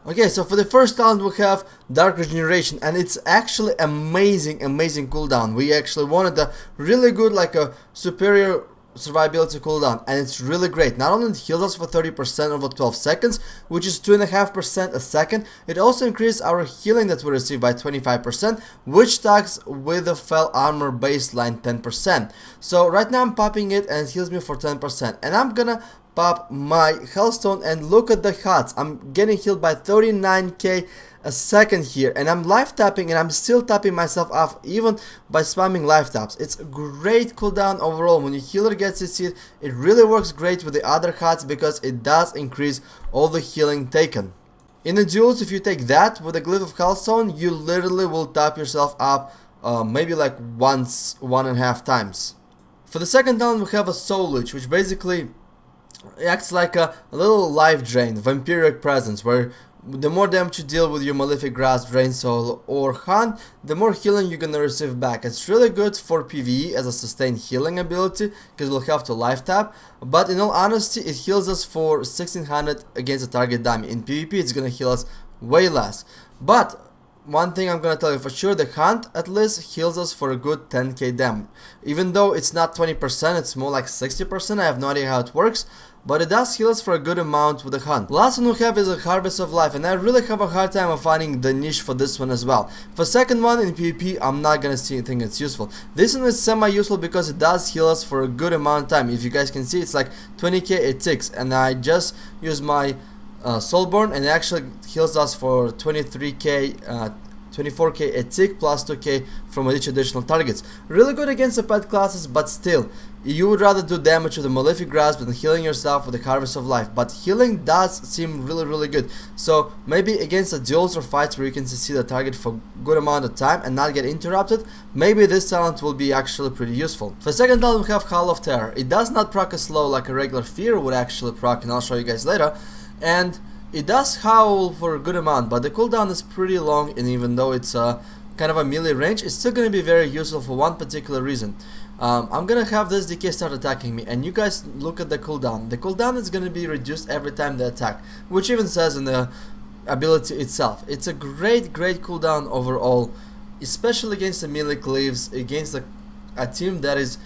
Okay, so for the first talent we have Dark Regeneration, and it's actually amazing cooldown. We actually wanted a really good, like a superior survivability cooldown, and it's really great. Not only it heals us for 30% over 12 seconds, which is 2.5% a second, it also increases our healing that we receive by 25%, which stacks with the Fell Armor baseline 10%. So right now I'm popping it and it heals me for 10%, and I'm gonna pop my Hellstone and look at the HUDs. I'm getting healed by 39k a second here, and I'm life tapping, and I'm still tapping myself off even by spamming life taps. It's a great cooldown overall. When your healer gets his hit, it really works great with the other HUDs because it does increase all the healing taken. In the duels, if you take that with the Glyph of Hellstone, you literally will tap yourself up maybe like once, 1.5 times. For the second talent we have a Soul Leech, which basically acts like a little life drain, vampiric presence, where the more damage you deal with your Malefic Grasp, Drain Soul or Hunt, the more healing you're gonna receive back. It's really good for PvE as a sustained healing ability, because we'll have to life tap, but in all honesty it heals us for 1600 against a target dummy. In PvP it's gonna heal us way less. But one thing I'm gonna tell you for sure, the Hunt at least heals us for a good 10k damage. Even though it's not 20%, it's more like 60%, I have no idea how it works, but it does heal us for a good amount with the Hunt. Last one we have is a Harvest of Life, and I really have a hard time of finding the niche for this one as well. For second one in PvP, I'm not gonna see anything that's useful. This one is semi-useful because it does heal us for a good amount of time. If you guys can see, it's like 20k it ticks, and I just use my Soulborn, and it actually heals us for 23k 24k a tick plus 2k from each additional targets. Really good against the pet classes, but still, you would rather do damage with the Malefic Grasp than healing yourself with the Harvest of Life. But healing does seem really good. So maybe against the duels or fights where you can see the target for a good amount of time and not get interrupted, maybe this talent will be actually pretty useful. For second talent we have Howl of Terror. It does not proc as slow like a regular Fear would actually proc, and I'll show you guys later. And it does howl for a good amount, but the cooldown is pretty long, and even though it's kind of a melee range, it's still gonna be very useful for one particular reason. I'm gonna have this DK start attacking me, and you guys look at the cooldown. The cooldown is gonna be reduced every time they attack, which even says in the ability itself. It's a great cooldown overall, especially against the melee Glyphs, against a team that is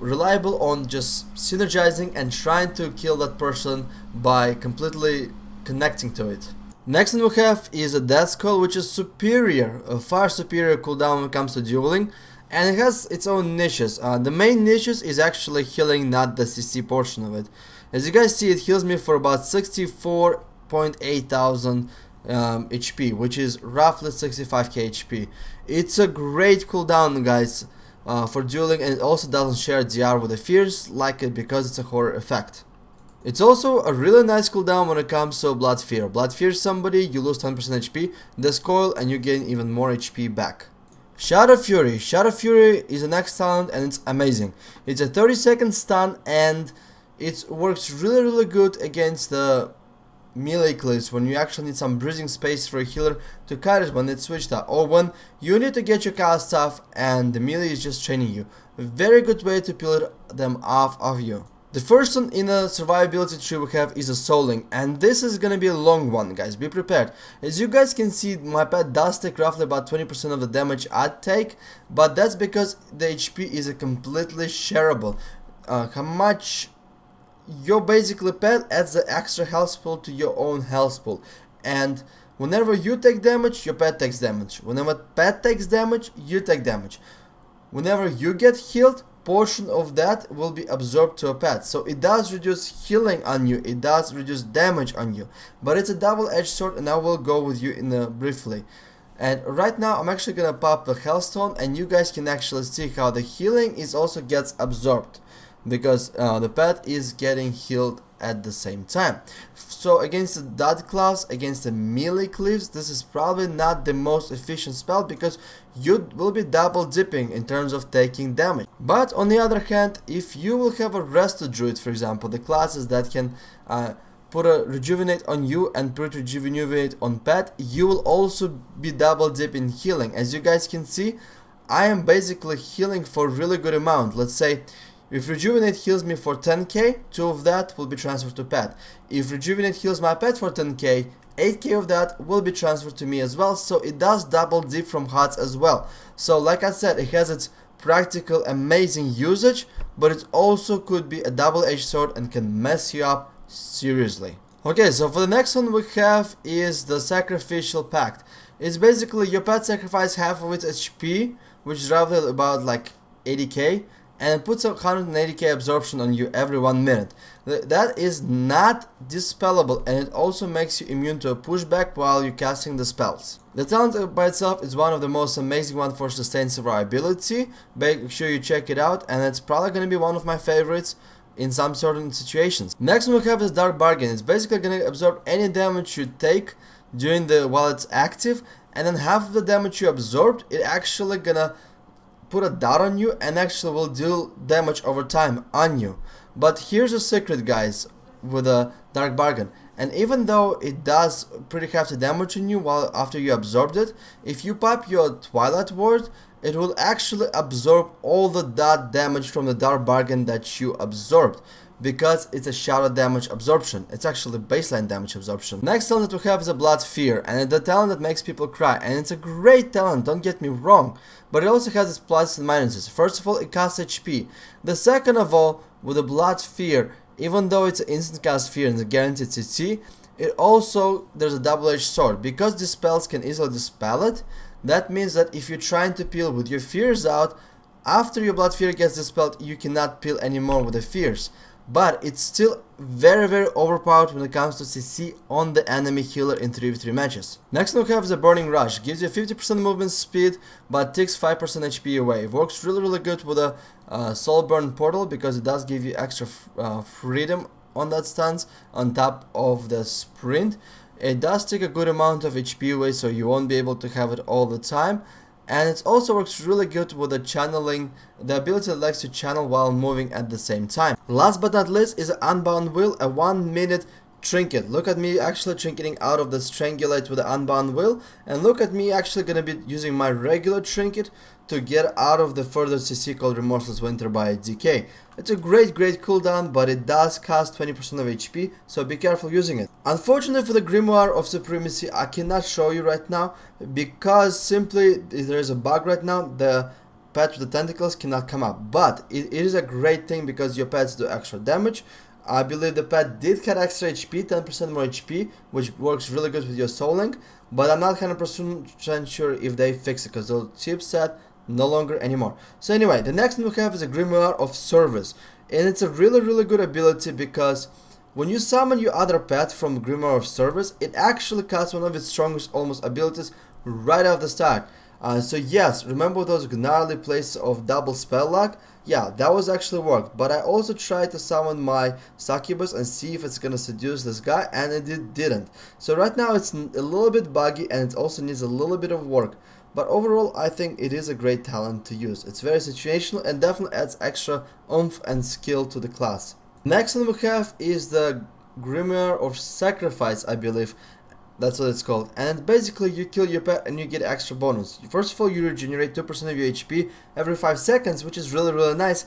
reliable on just synergizing and trying to kill that person by completely connecting to it. Next one we have is a Death Skull, which is superior, a far superior cooldown when it comes to dueling, and it has its own niches. The main niches is actually healing, not the CC portion of it. As you guys see, it heals me for about 64.8 thousand HP, which is roughly 65k HP. It's a great cooldown, guys, for dueling, and it also doesn't share DR with the Fears like it because it's a horror effect. It's also a really nice cooldown when it comes to Blood Fear. Blood Fear somebody, you lose 10% HP, Death Coil, and you gain even more HP back. Shadow Fury. Shadow Fury is the next talent, and it's amazing. It's a 30-second stun, and it works really good against the melee Glyphs when you actually need some breathing space for a healer to cut it when it's switched up, or when you need to get your cast off and the melee is just chaining you. A very good way to peel them off of you. The first one in the survivability tree we have is a Souling, and this is gonna be a long one, guys, be prepared. As you guys can see, my pet does take roughly about 20% of the damage I take, but that's because the HP is a completely shareable. How much your basically pet adds the extra health pool to your own health pool, and whenever you take damage, your pet takes damage. Whenever pet takes damage, you take damage. Whenever you get healed, portion of that will be absorbed to a pet. So it does reduce healing on you, it does reduce damage on you, but it's a double-edged sword, and I will go with you in briefly. And right now I'm actually gonna pop the Hellstone, and you guys can actually see how the healing is also gets absorbed, because the pet is getting healed at the same time. So against the dot class, against the melee Glyphs, this is probably not the most efficient spell, because you will be double dipping in terms of taking damage. But on the other hand, if you will have a Resto Druid, for example, the classes that can put a rejuvenate on you and put rejuvenate on pet, you will also be double dipping healing. As you guys can see, I am basically healing for a really good amount. Let's say if Rejuvenate heals me for 10k, 2 of that will be transferred to pet. If Rejuvenate heals my pet for 10k, 8k of that will be transferred to me as well, so it does double dip from HUDs as well. So like I said, it has its practical amazing usage, but it also could be a double-edged sword and can mess you up seriously. Okay, so for the next one we have is the Sacrificial Pact. It's basically your pet sacrifice half of its HP, which is roughly about like 80k, and it puts a 180k absorption on you every 1 minute. That is not dispellable, and it also makes you immune to a pushback while you're casting the spells. The talent by itself is one of the most amazing ones for sustained survivability. Make sure you check it out, and it's probably going to be one of my favorites in some certain situations. Next one we have is Dark Bargain. It's basically going to absorb any damage you take during while it's active, and then half of the damage you absorbed, it actually gonna put a dot on you and actually will deal damage over time on you. But here's a secret, guys, with a Dark Bargain. And even though it does pretty hefty damage on you while after you absorbed it, if you pop your Twilight Ward, it will actually absorb all the dot damage from the Dark Bargain that you absorbed, because it's a shadow damage absorption. It's actually baseline damage absorption. Next talent that we have is a Blood Fear, and it's the talent that makes people cry, and it's a great talent, don't get me wrong, but it also has its pluses and minuses. First of all, it costs HP. The second of all, with the Blood Fear, even though it's an instant cast fear and a guaranteed CC, it also, there's a double-edged sword. Because these spells can easily dispel it, that means that if you're trying to peel with your fears out, after your Blood Fear gets dispelled, you cannot peel anymore with the fears. But it's still very overpowered when it comes to CC on the enemy healer in 3v3 matches. Next one we have is the Burning Rush. Gives you 50% movement speed, but takes 5% HP away. It works really good with a Soul Burn Portal, because it does give you extra freedom on that stance on top of the sprint. It does take a good amount of HP away, so you won't be able to have it all the time. And it also works really good with the channeling, the ability that likes to channel while moving at the same time. Last but not least is an Unbound Will, a 1 minute trinket. Look at me actually trinketing out of the Strangulate with the Unbound Will, and look at me actually gonna be using my regular trinket to get out of the further CC called Remorseless Winter by DK. It's a great cooldown, but it does cost 20% of HP, so be careful using it. Unfortunately for the Grimoire of Supremacy, I cannot show you right now, because simply there is a bug right now. The pet with the tentacles cannot come up, but it is a great thing because your pets do extra damage. I believe the pet did get extra HP, 10% more HP, which works really good with your Soul Link, but I'm not 100% sure if they fix it, because the chipset no longer anymore. So anyway, the next one we have is a Grimoire of Service, and it's a really good ability, because when you summon your other pet from Grimoire of Service, it actually casts one of its strongest almost abilities right off the start. So yes, remember those gnarly places of double spell lock? Yeah, that was actually worked, but I also tried to summon my Succubus and see if it's gonna seduce this guy, and it didn't. So right now it's a little bit buggy, and it also needs a little bit of work. But overall, I think it is a great talent to use. It's very situational and definitely adds extra oomph and skill to the class. Next one we have is the Grimoire of Sacrifice, I believe. That's what it's called. And basically you kill your pet and you get extra bonus. First of all, you regenerate 2% of your HP every 5 seconds, which is really nice.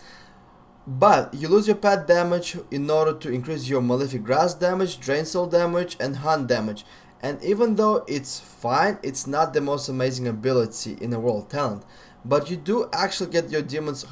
But you lose your pet damage in order to increase your Malefic Grass damage, Drain Soul damage, and Hunt damage. And even though it's fine, it's not the most amazing ability in the world talent. But you do actually get your demon's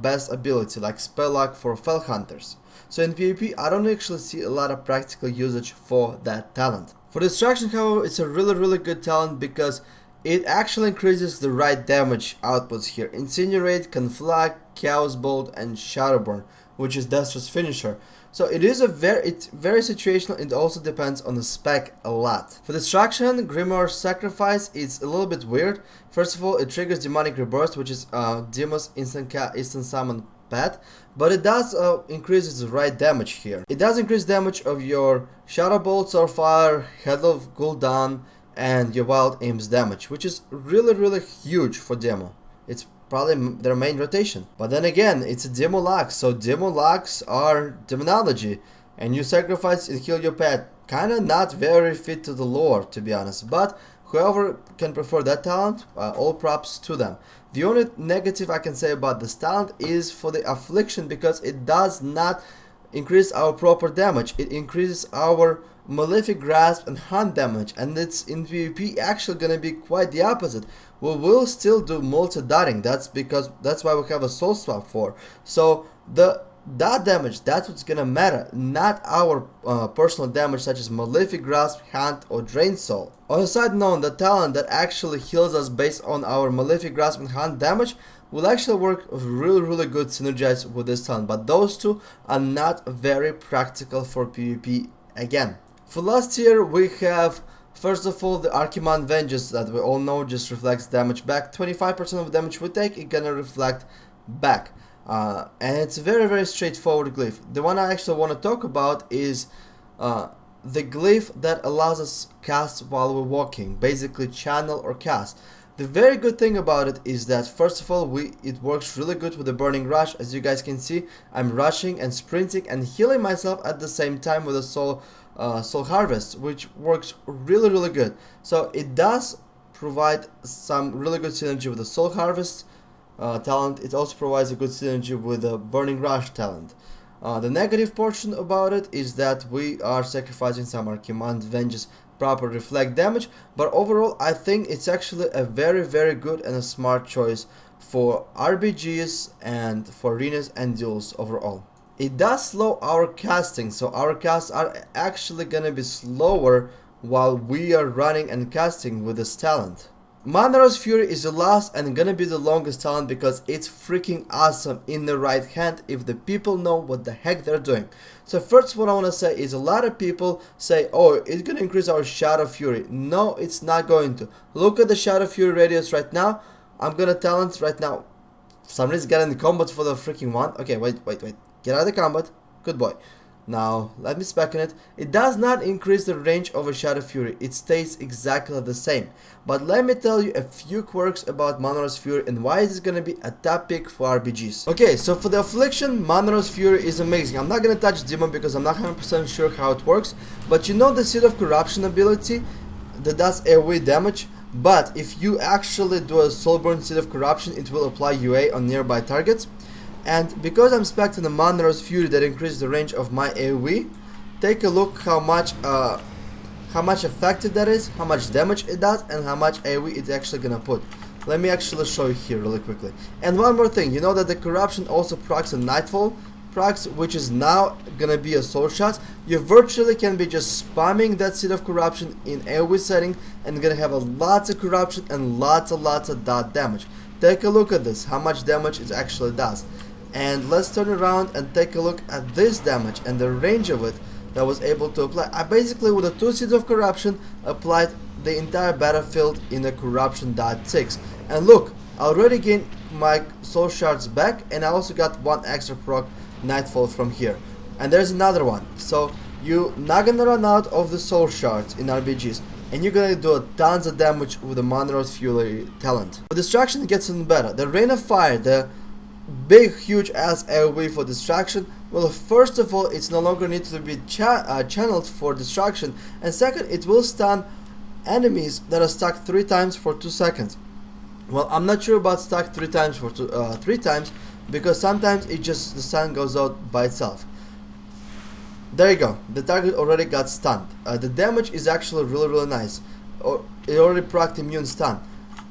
best ability, like Spell Lock for Fell Hunters. So in PvP, I don't actually see a lot of practical usage for that talent. For Distraction, however, it's a really good talent, because it actually increases the right damage outputs here. Incinerate, Conflag, Chaos Bolt, and Shadowburn, which is Destra's finisher. So it's very situational. It also depends on the spec a lot. For Distraction, Grimoire Sacrifice is a little bit weird. First of all, it triggers Demonic Rebirth, which is Demon's instant summon pet, but it does increase its right damage here. It does increase damage of your Shadow Bolt, Soulfire, Head of Gul'dan, and your Wild Aim's damage, which is really huge for Demo. It's probably their main rotation. But then again, it's a Demo lock, so Demo locks are demonology, and you sacrifice and kill your pet. Kinda not very fit to the lore, to be honest, but whoever can prefer that talent, all props to them. The only negative I can say about this talent is for the affliction, because it does not increase our proper damage. It increases our malefic grasp and hunt damage, and it's in PvP actually gonna be quite the opposite. We will still do multi-dotting. That's why we have a soul swap for. So the dot damage, that's what's gonna matter, not our personal damage such as malefic grasp, hunt, or drain soul. On a side note, the talent that actually heals us based on our malefic grasp and hunt damage will actually work really good synergize with this talent, but those two are not very practical for PvP again. For last tier we have, first of all, the Archimonde Vengeance that we all know just reflects damage back. 25% of damage we take, it's gonna reflect back. And it's a very straightforward glyph. The one I actually want to talk about is the glyph that allows us cast while we're walking, basically channel or cast. The very good thing about it is that, first of all, it works really good with the burning rush. As you guys can see, I'm rushing and sprinting and healing myself at the same time with a soul harvest, which works really good. So it does provide some really good synergy with the soul harvest talent. It also provides a good synergy with the burning rush talent. The negative portion about it is that we are sacrificing some Archimonde Vengeance proper reflect damage, but overall I think it's actually a very good and a smart choice for RBGs and for arenas and duels overall. It does slow our casting, so our casts are actually gonna be slower while we are running and casting with this talent. Mannoroth's Fury is the last and gonna be the longest talent because it's freaking awesome in the right hand if the people know what the heck they're doing. So first, what I want to say is, a lot of people say, oh, it's gonna increase our Shadow Fury. No, it's not going to. Look at the Shadow Fury radius right now. I'm gonna talent right now. Somebody's getting the combat for the freaking one. Okay, wait. Get out of the combat. Good boy. Now, let me spec on it. It does not increase the range of a Shadow Fury. It stays exactly the same. But let me tell you a few quirks about Mannoroth's Fury and why is it going to be a top pick for RBGs. Okay, so for the affliction, Mannoroth's Fury is amazing. I'm not going to touch Demon because I'm not 100% sure how it works. But you know the Seed of Corruption ability that does AoE damage? But if you actually do a Soulborn Seed of Corruption, it will apply UA on nearby targets. And because I'm spec'ing the Mannoroth's Fury that increases the range of my AoE, take a look how much effective that is, how much damage it does, and how much AoE it's actually gonna put. Let me actually show you here really quickly. And one more thing, you know that the Corruption also procs a Nightfall procs, which is now gonna be a soul shot. You virtually can be just spamming that Seed of Corruption in AoE setting and gonna have a lots of Corruption and lots of dot damage. Take a look at this, how much damage it actually does. And let's turn around and take a look at this damage and the range of it that was able to apply. I basically, with the 2 Seeds of Corruption, applied the entire battlefield in a Corruption .6. And look, I already gained my soul shards back, and I also got 1 extra proc Nightfall from here. And there's another one. So you're not gonna run out of the soul shards in RBGs, and you're gonna do tons of damage with the Mannoroth's Fury talent. The distraction gets even better. The Rain of Fire, the big huge ass AoE for distraction. Well, first of all, it's no longer need to be channeled for distraction, and second, it will stun enemies that are stuck 3 times for 2 seconds. Well, I'm not sure about stuck 3 times for 3 times, because sometimes the stun goes out by itself. There you go, the target already got stunned. The damage is actually really nice. It already procced immune stun.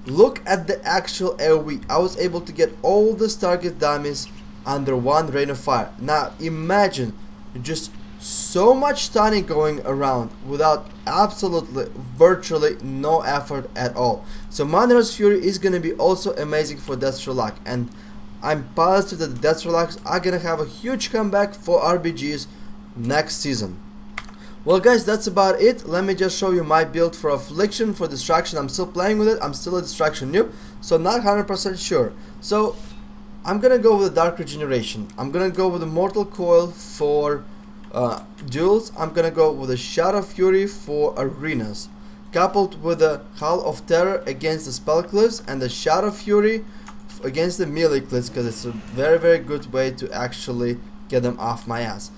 Look at the actual AoE. I was able to get all the target dummies under 1 Rain of Fire. Now imagine just so much stunning going around without virtually no effort at all. So Mannoroth's Fury is gonna be also amazing for Death's Luck, and I'm positive that the Death's Luck are gonna have a huge comeback for RBGs next season. Well guys, that's about it. Let me just show you my build for Affliction, for Distraction. I'm still playing with it. I'm still a Distraction noob, so not 100% sure. So I'm gonna go with the Dark Regeneration. I'm gonna go with the Mortal Coil for duels. I'm gonna go with the Shadow Fury for arenas, coupled with the Howl of Terror against the Spell Glyphs and the Shadow Fury against the melee Glyphs, because it's a very good way to actually get them off my ass.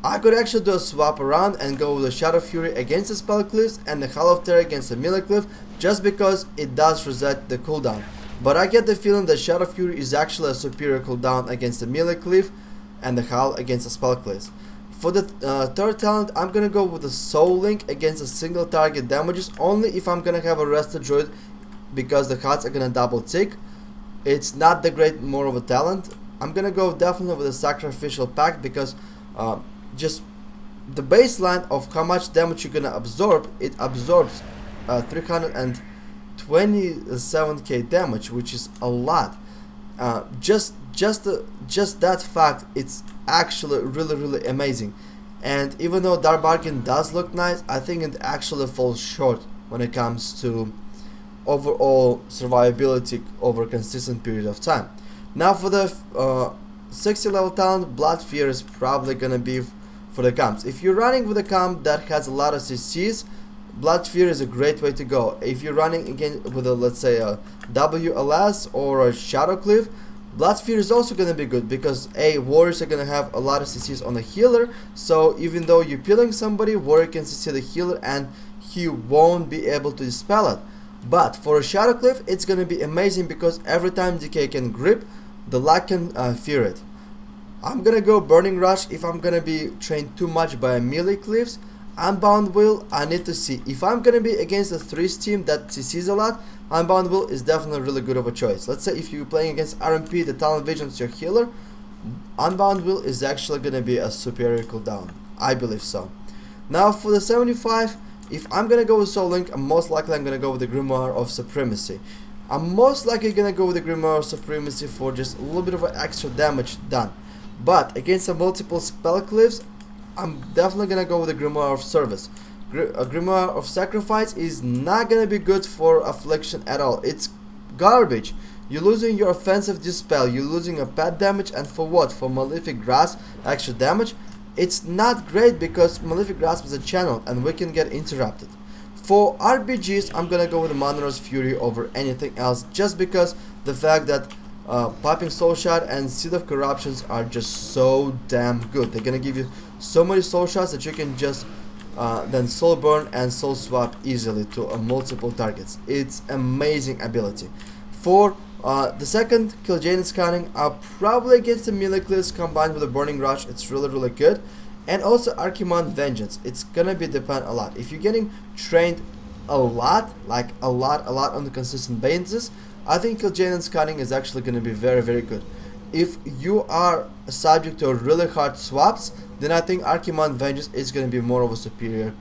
I could actually do a swap around and go with the Shadow Fury against the Spell Glyphs and the Howl of Terror against the melee Glyph, just because it does reset the cooldown. but I get the feeling that Shadow Fury is actually a superior cooldown against the melee Glyph and the Howl against the spell Glyphs. For the third talent, I'm gonna go with the Soul Link against a single target damages, only if I'm gonna have a Rested Druid, because the hearts are gonna double tick. It's not the great more of a talent. I'm gonna go definitely with a Sacrificial Pact, because just the baseline of how much damage you're gonna absorb, it absorbs 327k damage, which is a lot. Just that fact, it's actually really amazing. And even though Dark Bargain does look nice, I think it actually falls short when it comes to overall survivability over a consistent period of time. Now for the 60 level talent, Blood Fear is probably gonna be for the comps. If you're running with a comp that has a lot of CCs, Blood Fear is a great way to go. If you're running again with a, let's say, a WLS or a Shadow Glyph, Blood Fear is also gonna be good, because warriors are gonna have a lot of CCs on the healer, so even though you're peeling somebody, warrior can CC the healer and he won't be able to dispel it. But for a Shadow Glyph, it's gonna be amazing, because every time DK can grip, the luck can fear it. I'm gonna go Burning Rush if I'm gonna be trained too much by melee Glyphs. Unbound Will, I need to see. If I'm gonna be against a 3's team that CCs a lot, Unbound Will is definitely really good of a choice. Let's say if you're playing against RMP, the Talent Vision's your healer, Unbound Will is actually gonna be a superior cooldown. I believe so. Now for the 75, if I'm gonna go with Soul Link, most likely I'm gonna go with the Grimoire of Supremacy. I'm most likely gonna go with the Grimoire of Supremacy for just a little bit of extra damage done. But against the multiple spell Glyphs, I'm definitely gonna go with the Grimoire of Service. A Grimoire of Sacrifice is not gonna be good for Affliction at all. It's garbage. You're losing your offensive dispel, you're losing a pet damage, and for what? For Malefic Grasp extra damage? It's not great, because Malefic Grasp is a channel and we can get interrupted. For RBGs, I'm gonna go with the Mannoroth's Fury over anything else, just because the fact that Popping Soul Shot and Seed of Corruptions are just so damn good. They're gonna give you so many soul shots that you can just then soul burn and soul swap easily to multiple targets. It's amazing ability. For the second, Kil'jaeden Scanning, are probably against the melee Glyphs combined with a Burning Rush. It's really good. And also Archimonde Vengeance. It's gonna be depend a lot. If you're getting trained a lot, like a lot on the consistent basis, I think Kil'jaeden Scanning is actually gonna be very good. If you are subject to really hard swaps, then I think Archimonde Vengeance is going to be more of a superior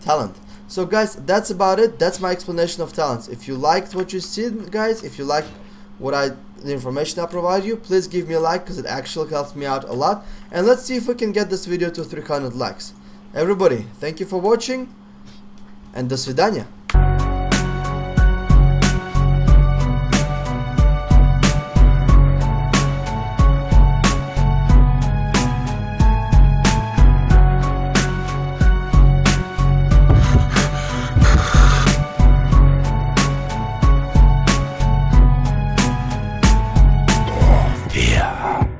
talent. So guys, that's about it. That's my explanation of talents. If you liked what you see, guys, if you liked the information I provide you, please give me a like, because it actually helps me out a lot. And let's see if we can get this video to 300 likes. Everybody, thank you for watching, and до свидания.